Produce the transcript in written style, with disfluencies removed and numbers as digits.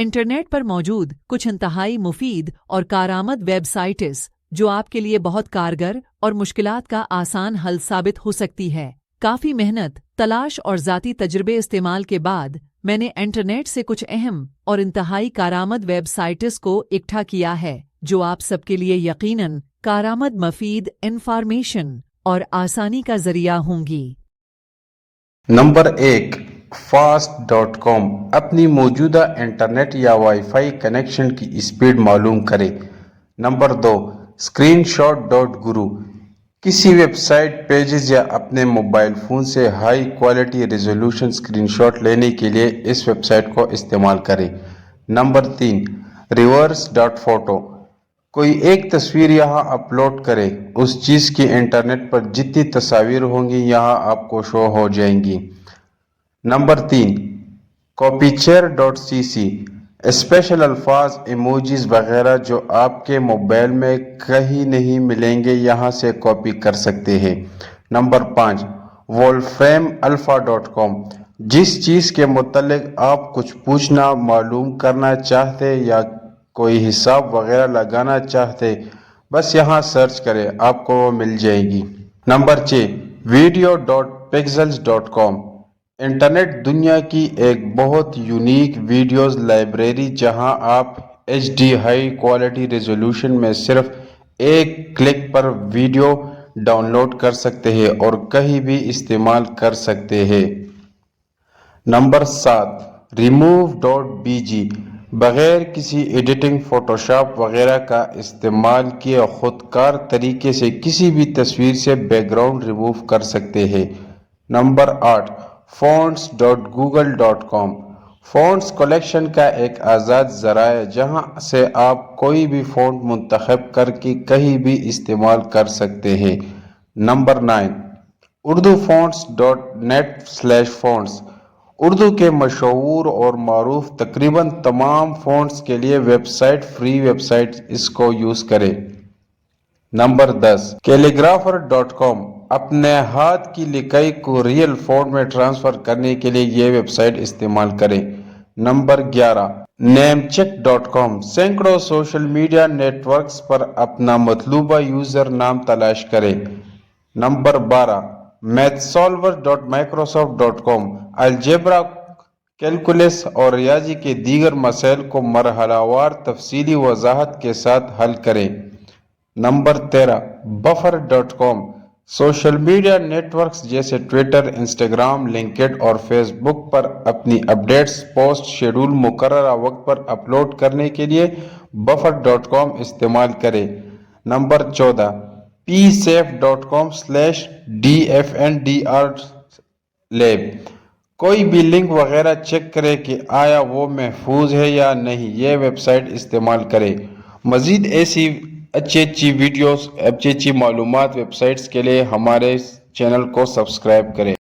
Internet پر موجود کچھ انتہائی مفید اور کارآمد ویب سائٹس جو آپ کے لیے بہت کارگر اور مشکلات کا آسان حل ثابت ہو سکتی ہے۔ کافی محنت، تلاش اور ذاتی تجربے استعمال کے بعد میں نے انٹرنیٹ سے کچھ اہم اور انتہائی کارآمد ویب سائٹس کو اکٹھا کیا ہے جو آپ سب کے لیے یقیناً کارآمد، مفید انفارمیشن اور آسانی کا ذریعہ ہوں گی۔ Number 1، fast.com۔ اپنی موجودہ انٹرنیٹ یا وائی فائی کنیکشن کی اسپیڈ معلوم کریں۔ Number 2، screenshot.guru۔ کسی ویب سائٹ، پیجز یا اپنے موبائل فون سے high quality resolution screenshot لینے کے لیے اس ویب سائٹ کو استعمال کریں۔ Number 3، reverse.photo۔ کوئی ایک تصویر یہاں اپلوڈ کریں، اس چیز کی انٹرنیٹ پر جتنی تصاویر ہوں گی یہاں آپ کو شو ہو جائیں گی۔ Number 3، copychair.cc۔ اسپیشل الفاظ، ایموجیز وغیرہ جو آپ کے موبائل میں کہیں نہیں ملیں گے یہاں سے کاپی کر سکتے ہیں۔ Number 5، wolframalpha.com۔ جس چیز کے متعلق آپ کچھ پوچھنا، معلوم کرنا چاہتے یا کوئی حساب وغیرہ لگانا چاہتے، بس یہاں سرچ کریں، آپ کو وہ مل جائے گی۔ Number 6، video.pexels.com۔ انٹرنیٹ دنیا کی ایک بہت یونیک ویڈیوز لائبریری جہاں آپ H D high quality resolution میں صرف ایک کلک پر ویڈیو ڈاؤن لوڈ کر سکتے ہیں اور کہیں بھی استعمال کر سکتے ہیں۔ Number 7، remove.bg۔ بغیر کسی ایڈیٹنگ، فوٹوشاپ وغیرہ کا استعمال کیے خود کار طریقے سے کسی بھی تصویر سے بیک گراؤنڈ ریموو کر سکتے ہیں۔ Number 8، fonts.google.com۔ فونٹس کلیکشن کا ایک آزاد ذرائع جہاں سے آپ کوئی بھی فونٹ منتخب کر کے کہیں بھی استعمال کر سکتے ہیں۔ Number 9، urdufonts.net/fonts۔ اردو کے مشہور اور معروف تقریباً تمام فونٹس کے لیے website, free website, اس کو یوز کریں۔ Number 10، calligrapher.com۔ اپنے ہاتھ کی لکھائی کو ریئل فونٹ میں ٹرانسفر کرنے کے لیے یہ ویب سائٹ استعمال کریں۔ Number 11، namecheck.com۔ سینکڑوں سوشل میڈیا نیٹ ورکس پر اپنا مطلوبہ یوزر نام تلاش کریں۔ Number 12، mathsolver.microsoft.com۔ الجبرا، کیلکولس اور ریاضی کے دیگر مسائل کو مرحلہ وار تفصیلی وضاحت کے ساتھ حل کریں۔ نمبر 13، buffer.com۔ Social media networks جیسے ٹویٹر، انسٹاگرام، لنکڈ اور فیس بک پر اپنی اپڈیٹس، پوسٹ، شیڈول مقررہ وقت پر اپلوڈ کرنے کے لیے buffer.com استعمال کریں۔ Number 14، psafe.com/dfndrlab۔ کوئی بھی لنک وغیرہ چیک کریں کہ آیا وہ محفوظ ہے یا نہیں، یہ ویب سائٹ استعمال کریں۔ مزید ایسی اچھی ویڈیوز، اچھی معلومات ویب سائٹس کے لیے ہمارے چینل کو سبسکرائب کریں۔